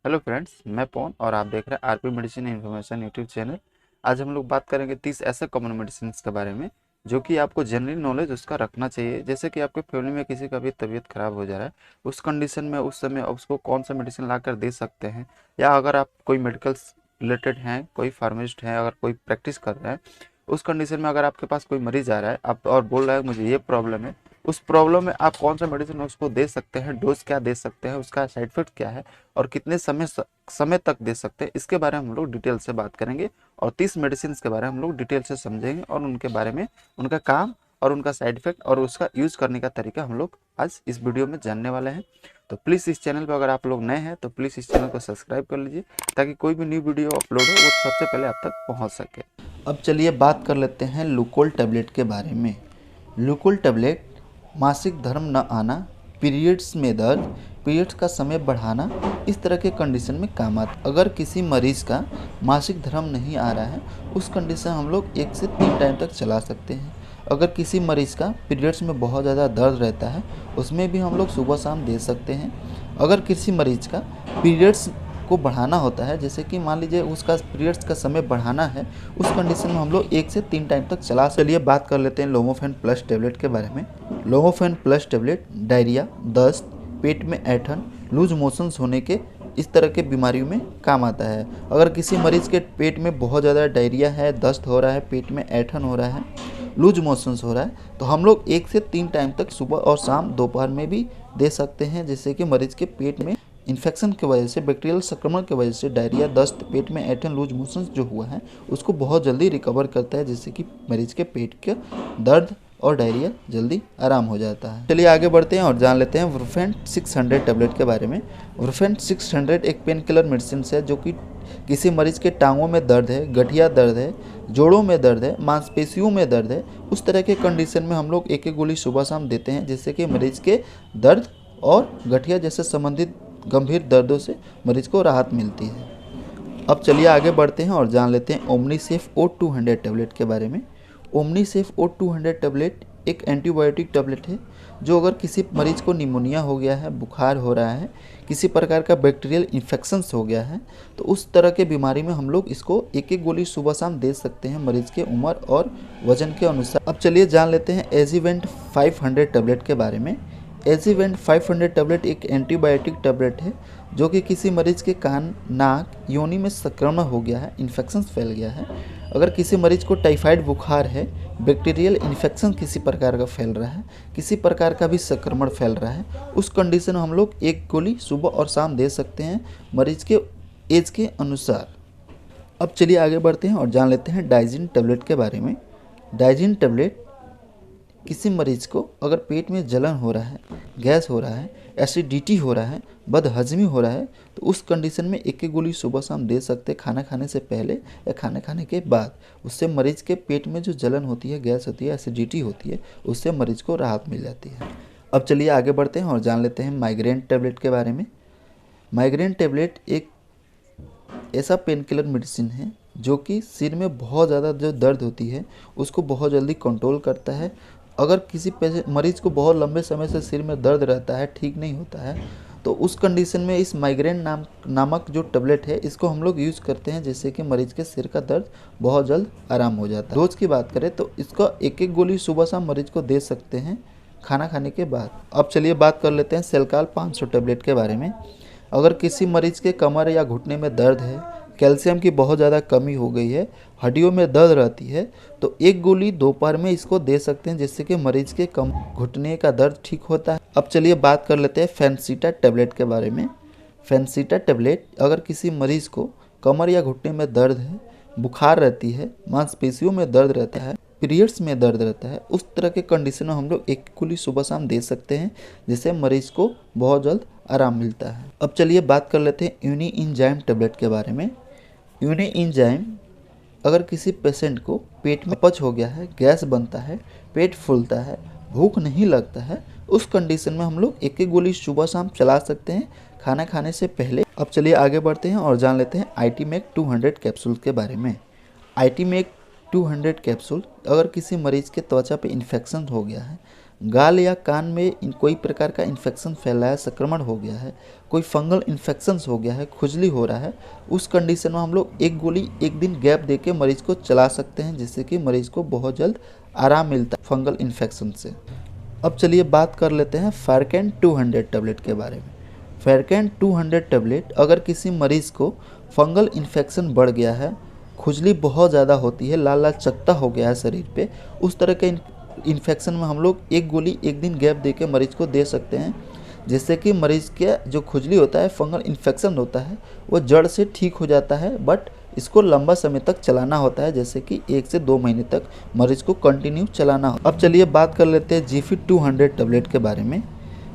Hello friends, मैं पवन और आप देख रहे हैं RP medicine information YouTube channel. आज हम लोग बात करेंगे 30 ऐसे कॉमन मेडिसिन के बारे में जो कि आपको जनरल नॉलेज उसका रखना चाहिए। जैसे कि आपके फैमिली में किसी का भी तबीयत खराब हो जा रहा है, उस कंडीशन में उस समय उसको कौन सा मेडिसिन ला कर दे सकते हैं, या अगर आप कोई मेडिकल रिलेटेड हैं, कोई फार्मासिस्ट हैं, अगर कोई प्रैक्टिस कर रहे हैं, उस कंडीशन में अगर आपके पास कोई मरीज आ रहा है आप और बोल रहा है मुझे ये प्रॉब्लम है, उस प्रॉब्लम में आप कौन सा मेडिसिन उसको दे सकते हैं, डोज क्या दे सकते हैं, उसका साइड इफेक्ट क्या है और कितने समय तक दे सकते हैं, इसके बारे में हम लोग डिटेल से बात करेंगे। और 30 मेडिसिन के बारे में हम लोग डिटेल से समझेंगे और उनके बारे में, उनका काम और उनका साइड इफेक्ट और उसका यूज करने का तरीका हम लोग आज इस वीडियो में जानने वाले हैं। तो प्लीज़ इस चैनल पर अगर आप लोग नए हैं तो प्लीज़ इस चैनल को सब्सक्राइब कर लीजिए ताकि कोई भी न्यू वीडियो अपलोड हो वो सबसे पहले आप तक पहुंच सके। अब चलिए बात कर लेते हैं लुकोल टैबलेट के बारे में। लुकोल टैबलेट मासिक धर्म न आना, पीरियड्स में दर्द, पीरियड्स का समय बढ़ाना, इस तरह के कंडीशन में काम आता। अगर किसी मरीज़ का मासिक धर्म नहीं आ रहा है, उस कंडीशन हम लोग 1 से 3 टाइम तक चला सकते हैं। अगर किसी मरीज़ का पीरियड्स में बहुत ज़्यादा दर्द रहता है, उसमें भी हम लोग सुबह शाम दे सकते हैं। अगर किसी मरीज़ का पीरियड्स को बढ़ाना होता है, जैसे कि मान लीजिए उसका पीरियड्स का समय बढ़ाना है, उस कंडीशन में हम लोग 1 से 3 टाइम तक चला। चलिए बात कर लेते हैं लोमोफेन प्लस टेबलेट के बारे में। लोमोफेन प्लस टेबलेट डायरिया, दस्त, पेट में ऐंठन, लूज मोशंस होने के इस तरह के बीमारियों में काम आता है। अगर किसी मरीज़ के पेट में बहुत ज़्यादा डायरिया है, दस्त हो रहा है, पेट में ऐंठन हो रहा है, लूज मोशंस हो रहा है, तो हम लोग 1 से 3 टाइम तक सुबह और शाम दोपहर में भी दे सकते हैं, जिससे कि मरीज़ के पेट में इन्फेक्शन की वजह से, बैक्टीरियल संक्रमण की वजह से डायरिया, दस्त, पेट में ऐंठन, लूज मोशंस जो हुआ है उसको बहुत जल्दी रिकवर करता है, जिससे कि मरीज़ के पेट के दर्द और डायरिया जल्दी आराम हो जाता है। चलिए आगे बढ़ते हैं और जान लेते हैं वुरफेन 600 टैबलेट के बारे में। वुरफेन 600 एक पेन किलर मेडिसिन है जो कि किसी मरीज़ के टांगों में दर्द है, गठिया दर्द है, जोड़ों में दर्द है, मांसपेशियों में दर्द है, उस तरह के कंडीशन में हम लोग एक गोली सुबह शाम देते हैं, जिससे कि मरीज़ के दर्द और गठिया जैसे संबंधित गंभीर दर्दों से मरीज़ को राहत मिलती है। अब चलिए आगे बढ़ते हैं और जान लेते हैं ओमनीसेफ O200 टैबलेट के बारे में। ओमनीसेफ O200 टैबलेट एक एंटीबायोटिक टैबलेट है जो अगर किसी मरीज़ को निमोनिया हो गया है, बुखार हो रहा है, किसी प्रकार का बैक्टीरियल इन्फेक्शंस हो गया है, तो उस तरह के बीमारी में हम लोग इसको एक एक गोली सुबह शाम दे सकते हैं मरीज़ के उम्र और वजन के अनुसार। अब चलिए जान लेते हैं एजीवेंट 500 टैबलेट के बारे में। एजीवेंट 500 टैबलेट एक एंटीबायोटिक टैबलेट है जो कि किसी मरीज़ के कान, नाक, योनि में संक्रमण हो गया है, इन्फेक्शन फैल गया है, अगर किसी मरीज़ को टाइफाइड बुखार है, बैक्टीरियल इन्फेक्शन किसी प्रकार का फैल रहा है, किसी प्रकार का भी संक्रमण फैल रहा है, उस कंडीशन में हम लोग एक गोली सुबह और शाम दे सकते हैं मरीज़ के एज के अनुसार। अब चलिए आगे बढ़ते हैं और जान लेते हैं डाइजिन टैबलेट के बारे में। डाइजिन टैबलेट किसी मरीज़ को अगर पेट में जलन हो रहा है, गैस हो रहा है, एसिडिटी हो रहा है, बदहजमी हो रहा है, तो उस कंडीशन में एक एक गोली सुबह शाम दे सकते हैं, खाना खाने से पहले या खाना खाने के बाद। उससे मरीज़ के पेट में जो जलन होती है, गैस होती है, एसिडिटी होती है, उससे मरीज़ को राहत मिल जाती है। अब चलिए आगे बढ़ते हैं और जान लेते हैं माइग्रेन टैबलेट के बारे में। माइग्रेन टैबलेट एक ऐसा पेन किलर मेडिसिन है जो कि सिर में बहुत ज़्यादा जो दर्द होती है उसको बहुत जल्दी कंट्रोल करता है। अगर किसी मरीज़ को बहुत लंबे समय से सिर में दर्द रहता है, ठीक नहीं होता है, तो उस कंडीशन में इस माइग्रेन नामक जो टैबलेट है इसको हम लोग यूज़ करते हैं, जिससे कि मरीज़ के सिर का दर्द बहुत जल्द आराम हो जाता है। डोज की बात करें तो इसका एक एक गोली सुबह शाम मरीज़ को दे सकते हैं खाना खाने के बाद। अब चलिए बात कर लेते हैं सेलकाल 500 टैबलेट के बारे में। अगर किसी मरीज़ के कमर या घुटने में दर्द है, कैल्शियम की बहुत ज़्यादा कमी हो गई है, हड्डियों में दर्द रहती है, तो एक गोली दोपहर में इसको दे सकते हैं, जिससे कि मरीज़ के घुटने का दर्द ठीक होता है। अब चलिए बात कर लेते हैं फैंसीटा टैबलेट के बारे में। फैंसीटा टैबलेट अगर किसी मरीज़ को कमर या घुटने में दर्द है, बुखार रहती है, मांसपेशियों में दर्द रहता है, पीरियड्स में दर्द रहता है, उस तरह के कंडीशन में हम लोग एक गोली सुबह शाम दे सकते हैं, जिससे मरीज़ को बहुत जल्द आराम मिलता है। अब चलिए बात कर लेते हैं यूनी इंजाइम टैबलेट के बारे में। यूनी इंजाइम अगर किसी पेशेंट को पेट में अपच हो गया है, गैस बनता है, पेट फूलता है, भूख नहीं लगता है, उस कंडीशन में हम लोग एक एक गोली सुबह शाम चला सकते हैं खाना खाने से पहले। अब चलिए आगे बढ़ते हैं और जान लेते हैं आईटीमेक 200 कैप्सूल के बारे में। आईटीमेक 200 कैप्सूल अगर किसी मरीज़ के त्वचा पे इन्फेक्शन हो गया है, गाल या कान में कोई प्रकार का इन्फेक्शन फैला है, संक्रमण हो गया है, कोई फंगल इन्फेक्शन हो गया है, खुजली हो रहा है, उस कंडीशन में हम लोग एक गोली एक दिन गैप देके मरीज को चला सकते हैं, जिससे कि मरीज को बहुत जल्द आराम मिलता है फंगल इन्फेक्शन से। अब चलिए बात कर लेते हैं फेरकेन 200 टैबलेट के बारे में। फेरकेन 200 टैबलेट अगर किसी मरीज़ को फंगल इन्फेक्शन बढ़ गया है, खुजली बहुत ज़्यादा होती है, लाल लाल चकत्ता हो गया है शरीर पे, उस तरह के इन्फेक्शन में हम लोग एक गोली एक दिन गैप दे के मरीज़ को दे सकते हैं, जिससे कि मरीज़ के जो खुजली होता है, फंगल इन्फेक्शन होता है, वो जड़ से ठीक हो जाता है। बट इसको लंबा समय तक चलाना होता है, जैसे कि 1 से 2 महीने तक मरीज को कंटिन्यू चलाना हो। अब चलिए बात कर लेते हैं जीफिट 200 टैबलेट के बारे में।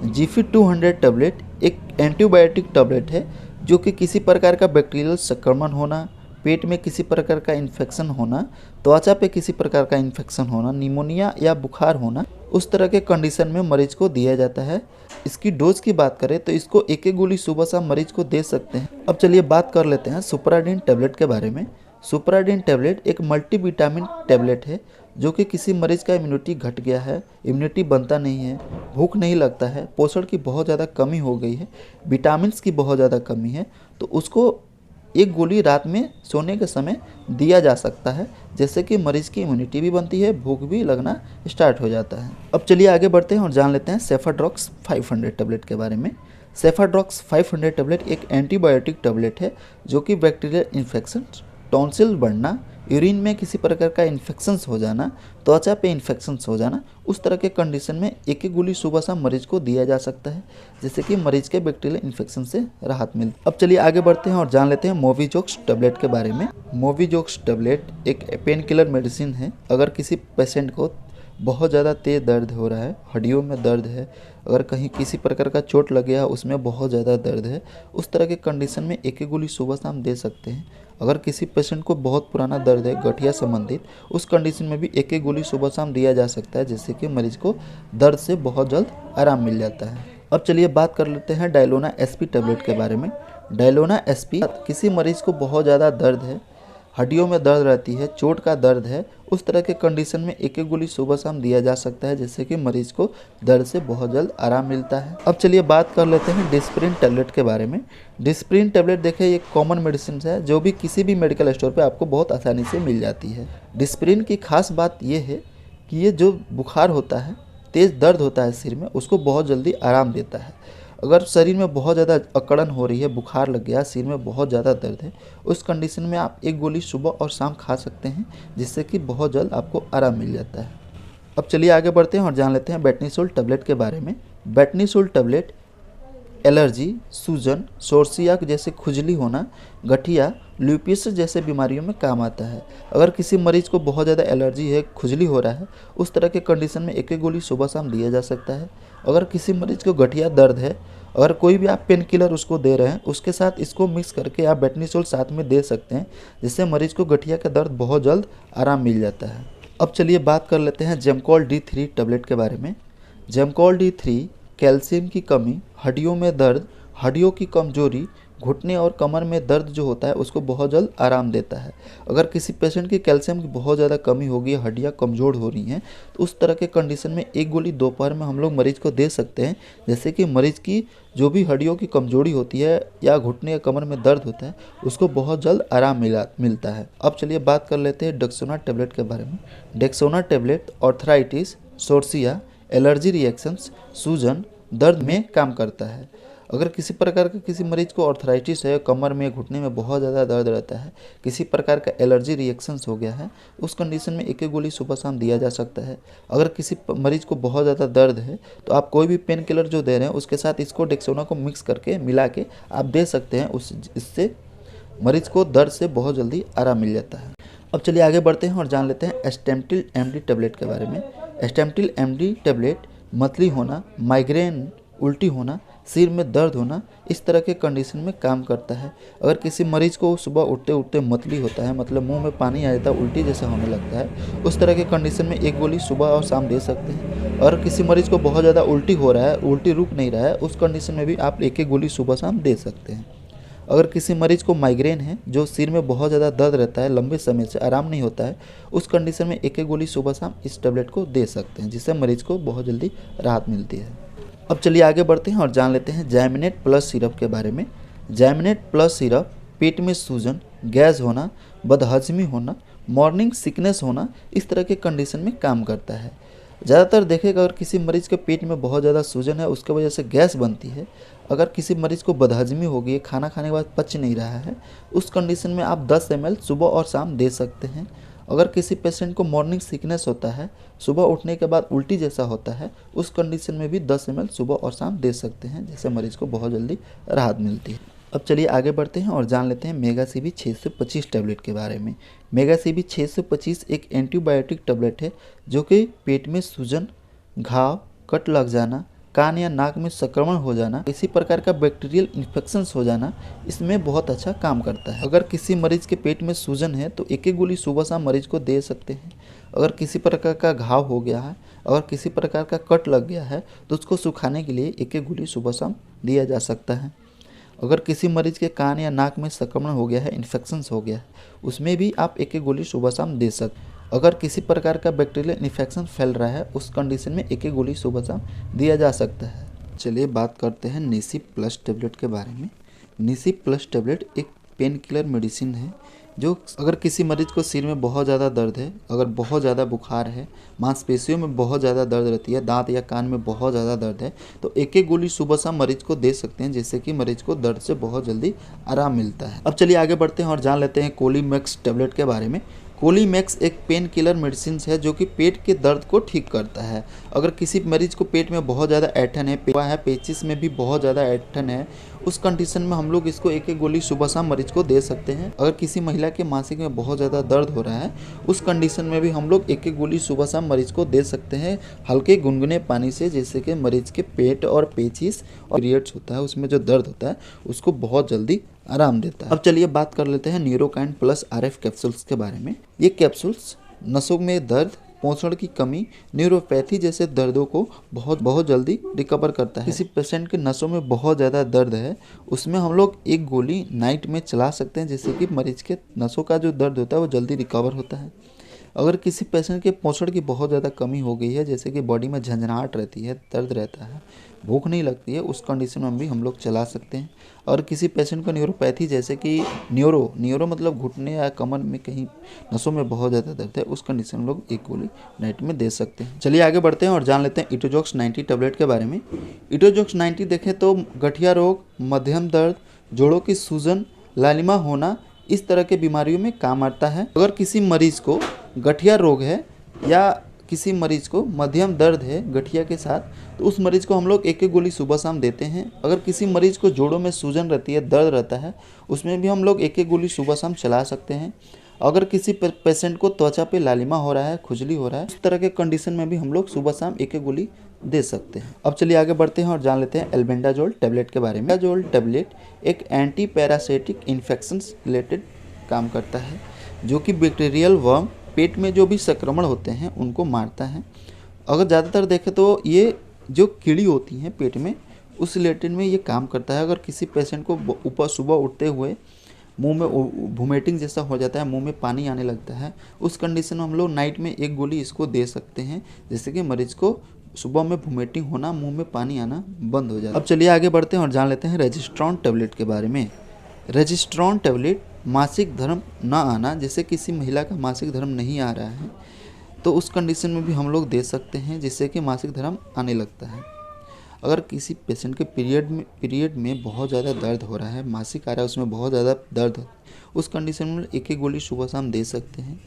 जीफिट 200 टैबलेट एक एंटीबायोटिक टैबलेट है, जो कि किसी प्रकार का बैक्टीरियल संक्रमण होना, पेट में किसी प्रकार का इन्फेक्शन होना, त्वचा पे किसी प्रकार का इन्फेक्शन होना, निमोनिया या बुखार होना, उस तरह के कंडीशन में मरीज को दिया जाता है। इसकी डोज की बात करें तो इसको एक एक गोली सुबह शाम मरीज को दे सकते हैं। अब चलिए बात कर लेते हैं सुपराडीन टैबलेट के बारे में। सुपराडीन टैबलेट एक मल्टीविटामिन टैबलेट है, जो कि किसी मरीज का इम्यूनिटी घट गया है, इम्यूनिटी बनता नहीं है, भूख नहीं लगता है, पोषण की बहुत ज़्यादा कमी हो गई है, विटामिन्स की बहुत ज़्यादा कमी है, तो उसको एक गोली रात में सोने के समय दिया जा सकता है, जिससे कि मरीज की इम्यूनिटी भी बनती है, भूख भी लगना स्टार्ट हो जाता है। अब चलिए आगे बढ़ते हैं और जान लेते हैं सेफाड्रॉक्स 500 टैबलेट के बारे में। सेफाड्रॉक्स 500 टैबलेट एक एंटीबायोटिक टैबलेट है, जो कि बैक्टीरियल इन्फेक्शन, टॉन्सिल बढ़ना, यूरिन में किसी प्रकार का इन्फेक्शंस हो जाना, त्वचा पे इन्फेक्शंस हो जाना, उस तरह के कंडीशन में एक एक गोली सुबह शाम मरीज को दिया जा सकता है, जिससे कि मरीज के बैक्टीरियल इन्फेक्शन से राहत मिलती है। अब चलिए आगे बढ़ते हैं और जान लेते हैं मोविजोक्स टैबलेट के बारे में। मोविजोक्स टैबलेट एक पेन किलर मेडिसिन है। अगर किसी पेशेंट को बहुत ज़्यादा तेज़ दर्द हो रहा है, हड्डियों में दर्द है, अगर कहीं किसी प्रकार का चोट लग गया, उसमें बहुत ज़्यादा दर्द है, उस तरह के कंडीशन में एक एक गोली सुबह शाम दे सकते हैं। अगर किसी पेशेंट को बहुत पुराना दर्द है, गठिया संबंधित, उस कंडीशन में भी एक एक गोली सुबह शाम दिया जा सकता है, जिससे कि मरीज को दर्द से बहुत जल्द आराम मिल जाता है। अब चलिए बात कर लेते हैं डायलोना एसपी टैबलेट के बारे में। डायलोना एसपी किसी मरीज को बहुत ज़्यादा दर्द है, हड्डियों में दर्द रहती है, चोट का दर्द है, उस तरह के कंडीशन में एक एक गोली सुबह शाम दिया जा सकता है, जिससे कि मरीज को दर्द से बहुत जल्द आराम मिलता है। अब चलिए बात कर लेते हैं डिस्प्रिन टैबलेट के बारे में। डिस्प्रिन टैबलेट देखिए एक कॉमन मेडिसिन है, जो भी किसी भी मेडिकल स्टोर पे आपको बहुत आसानी से मिल जाती है। डिस्प्रिन की खास बात यह है कि ये जो बुखार होता है, तेज़ दर्द होता है सिर में, उसको बहुत जल्दी आराम देता है। अगर शरीर में बहुत ज़्यादा अकड़न हो रही है, बुखार लग गया, सिर में बहुत ज़्यादा दर्द है, उस कंडीशन में आप एक गोली सुबह और शाम खा सकते हैं, जिससे कि बहुत जल्द आपको आराम मिल जाता है। अब चलिए आगे बढ़ते हैं और जान लेते हैं बेटनीसोल टैबलेट के बारे में। बेटनीसोल टैबलेट एलर्जी, सूजन, सोरसियाक जैसे खुजली होना, गठिया, ल्यूपिस जैसे बीमारियों में काम आता है। अगर किसी मरीज को बहुत ज़्यादा एलर्जी है, खुजली हो रहा है, उस तरह के कंडीशन में एक एक गोली सुबह शाम दिया जा सकता है। अगर किसी मरीज को गठिया दर्द है, अगर कोई भी आप पेन किलर उसको दे रहे हैं, उसके साथ इसको मिक्स करके आप बेटनीसोल साथ में दे सकते हैं, जिससे मरीज को गठिया का दर्द बहुत जल्द आराम मिल जाता है। अब चलिए बात कर लेते हैं जेमकॉल D3 टैबलेट के बारे में। जेमकॉल D3 कैल्शियम की कमी, हड्डियों में दर्द, हड्डियों की कमजोरी, घुटने और कमर में दर्द जो होता है, उसको बहुत जल्द आराम देता है। अगर किसी पेशेंट की कैल्शियम की बहुत ज़्यादा कमी होगी, हड्डियाँ कमज़ोर हो रही हैं, तो उस तरह के कंडीशन में एक गोली दोपहर में हम लोग मरीज को दे सकते हैं, जैसे कि मरीज की जो भी हड्डियों की कमजोरी होती है या घुटने या कमर में दर्द होता है, उसको बहुत जल्द आराम मिलता है। अब चलिए बात कर लेते हैं डेक्सोना टैबलेट के बारे में। Dexona tablet arthritis, psoriasis, allergy reactions, सूजन, दर्द में काम करता है। अगर किसी प्रकार का किसी मरीज को ऑर्थराइटिस है, कमर में घुटने में बहुत ज़्यादा दर्द रहता है, किसी प्रकार का एलर्जी रिएक्शंस हो गया है, उस कंडीशन में एक एक गोली सुबह शाम दिया जा सकता है। अगर किसी मरीज को बहुत ज़्यादा दर्द है, तो आप कोई भी पेन किलर जो दे रहे हैं, उसके साथ इसको डेक्सोना को मिक्स करके मिला के आप दे सकते हैं, इससे मरीज को दर्द से बहुत जल्दी आराम मिल जाता है। अब चलिए आगे बढ़ते हैं और जान लेते हैं एस्टेम्पटिल MD टैबलेट के बारे में। एस्टेम्पटिल MD टैबलेट मतली होना, माइग्रेन, उल्टी होना, सिर में दर्द होना, इस तरह के कंडीशन में काम करता है। अगर किसी मरीज को सुबह उठते उठते मतली होता है, मतलब मुंह में पानी आ जाता है, उल्टी जैसा होने लगता है, उस तरह के कंडीशन में एक गोली सुबह और शाम दे सकते हैं। और किसी मरीज को बहुत ज़्यादा उल्टी हो रहा है, उल्टी रुक नहीं रहा है, उस कंडीशन में भी आप एक एक गोली सुबह शाम दे सकते हैं। अगर किसी मरीज को माइग्रेन है, जो सिर में बहुत ज़्यादा दर्द रहता है, लंबे समय से आराम नहीं होता है, उस कंडीशन में एक एक गोली सुबह शाम इस टेबलेट को दे सकते हैं, जिससे मरीज को बहुत जल्दी राहत मिलती है। अब चलिए आगे बढ़ते हैं और जान लेते हैं जैमिनेट प्लस सिरप के बारे में। जैमिनेट प्लस सिरप पेट में सूजन, गैस होना, बदहजमी होना, मॉर्निंग सिकनेस होना, इस तरह के कंडीशन में काम करता है। ज़्यादातर देखेगा अगर किसी मरीज़ के पेट में बहुत ज़्यादा सूजन है, उसके वजह से गैस बनती है, अगर किसी मरीज़ को बदहजमी हो गई है, खाना खाने के बाद पच नहीं रहा है, उस कंडीशन में आप 10 ml सुबह और शाम दे सकते हैं। अगर किसी पेशेंट को मॉर्निंग सिकनेस होता है, सुबह उठने के बाद उल्टी जैसा होता है, उस कंडीशन में भी 10 ml सुबह और शाम दे सकते हैं, जिससे मरीज़ को बहुत जल्दी राहत मिलती है। अब चलिए आगे बढ़ते हैं और जान लेते हैं मेगा सीबी 625 टैबलेट के बारे में। मेगा सीबी 625 एक एंटीबायोटिक टैबलेट है जो कि पेट में सूजन, घाव, कट लग जाना, कान या नाक में संक्रमण हो जाना, इसी प्रकार का बैक्टीरियल इन्फेक्शंस हो जाना, इसमें बहुत अच्छा काम करता है। अगर किसी मरीज के पेट में सूजन है तो एक एक गोली सुबह शाम मरीज को दे सकते हैं। अगर किसी प्रकार का घाव हो गया है, अगर किसी प्रकार का कट लग गया है तो उसको सुखाने के लिए एक एक गोली सुबह शाम दिया जा सकता है। अगर किसी मरीज के कान या नाक में संक्रमण हो गया है, इन्फेक्शंस हो गया है, उसमें भी आप एक एक गोली सुबह शाम दे सकते हैं। अगर किसी प्रकार का बैक्टीरियल इन्फेक्शन फैल रहा है, उस कंडीशन में एक एक गोली सुबह शाम दिया जा सकता है। चलिए बात करते हैं निसी प्लस टेबलेट के बारे में। निसी प्लस टेबलेट एक पेन किलर मेडिसिन है जो अगर किसी मरीज को सिर में बहुत ज़्यादा दर्द है, अगर बहुत ज़्यादा बुखार है, मांसपेशियों में बहुत ज़्यादा दर्द रहती है, दांत या कान में बहुत ज़्यादा दर्द है, तो एक एक गोली सुबह शाम मरीज को दे सकते हैं, जिससे कि मरीज को दर्द से बहुत जल्दी आराम मिलता है। अब चलिए आगे बढ़ते हैं और जान लेते हैं कोलीमैक्स टेबलेट के बारे में। कोलीमैक्स एक पेन किलर मेडिसिन है जो कि पेट के दर्द को ठीक करता है। अगर किसी मरीज को पेट में बहुत ज़्यादा ऐंठन है, पेचिस में भी बहुत ज़्यादा ऐंठन है, उस कंडीशन में हम लोग इसको एक एक गोली सुबह शाम मरीज को दे सकते हैं। अगर किसी महिला के मासिक में बहुत ज़्यादा दर्द हो रहा है, उस कंडीशन में भी हम लोग एक एक गोली सुबह शाम मरीज को दे सकते हैं हल्के गुनगुने पानी से, जिससे कि मरीज के पेट और पेचिस और पीरियड्स होता है उसमें जो दर्द होता है उसको बहुत जल्दी आराम देता है। अब चलिए बात कर लेते हैं न्यूरोकाइन प्लस आरएफ कैप्सूल्स के बारे में। ये कैप्सूल्स नसों में दर्द, पोषण की कमी, न्यूरोपैथी जैसे दर्दों को बहुत जल्दी रिकवर करता है। किसी पेशेंट के नसों में बहुत ज़्यादा दर्द है, उसमें हम लोग एक गोली नाइट में चला सकते हैं, जिससे कि मरीज के नसों का जो दर्द होता है वो जल्दी रिकवर होता है। अगर किसी पेशेंट के पोषण की बहुत ज़्यादा कमी हो गई है, जैसे कि बॉडी में झंझनाहट रहती है, दर्द रहता है, भूख नहीं लगती है, उस कंडीशन में भी हम लोग चला सकते हैं। और किसी पेशेंट को न्यूरोपैथी जैसे कि न्यूरो मतलब घुटने या कमर में कहीं नसों में बहुत ज़्यादा दर्द है, उस कंडीशन में लोग एक गोली नाइट में दे सकते हैं। चलिए आगे बढ़ते हैं और जान लेते हैं इटोजॉक्स 90 टैबलेट के बारे में। इटोजॉक्स 90 देखें तो गठिया रोग, मध्यम दर्द, जोड़ों की सूजन, लालिमा होना, इस तरह के बीमारियों में काम आता है। अगर किसी मरीज को गठिया रोग है या किसी मरीज को मध्यम दर्द है गठिया के साथ, तो उस मरीज को हम लोग एक एक गोली सुबह शाम देते हैं। अगर किसी मरीज को जोड़ों में सूजन रहती है, दर्द रहता है, उसमें भी हम लोग एक एक गोली सुबह शाम चला सकते हैं। अगर किसी पेशेंट को त्वचा पे लालिमा हो रहा है, खुजली हो रहा है, इस तरह के कंडीशन में भी हम लोग सुबह शाम एक एक गोली दे सकते हैं। अब चलिए आगे बढ़ते हैं और जान लेते हैं एल्बेंडाजोल टैबलेट के बारे में। एल्बेंडाजोल टैबलेट एक एंटी पैरासिटिक इन्फेक्शंस रिलेटेड काम करता है, जो कि बैक्टीरियल वर्म पेट में जो भी संक्रमण होते हैं उनको मारता है। अगर ज़्यादातर देखें तो ये जो कीड़ी होती हैं पेट में, उस रिलेटेड में ये काम करता है। अगर किसी पेशेंट को ऊपर सुबह उठते हुए मुंह में वोमिटिंग जैसा हो जाता है, मुंह में पानी आने लगता है, उस कंडीशन में हम लोग नाइट में एक गोली इसको दे सकते हैं, जिससे कि मरीज को सुबह में वोमिटिंग होना, मुंह में पानी आना बंद हो जाए। अब चलिए आगे बढ़ते हैं और जान लेते हैं रेजिस्ट्रॉन टैबलेट के बारे में। रेजिस्ट्रॉन टैबलेट मासिक धर्म न आना, जैसे किसी महिला का मासिक धर्म नहीं आ रहा है तो उस कंडीशन में भी हम लोग दे सकते हैं, जिससे कि मासिक धर्म आने लगता है। अगर किसी पेशेंट के पीरियड में बहुत ज़्यादा दर्द हो रहा है, मासिक आ रहा है, उसमें बहुत ज़्यादा दर्द हो, उस कंडीशन में एक एक गोली सुबह शाम दे सकते हैं।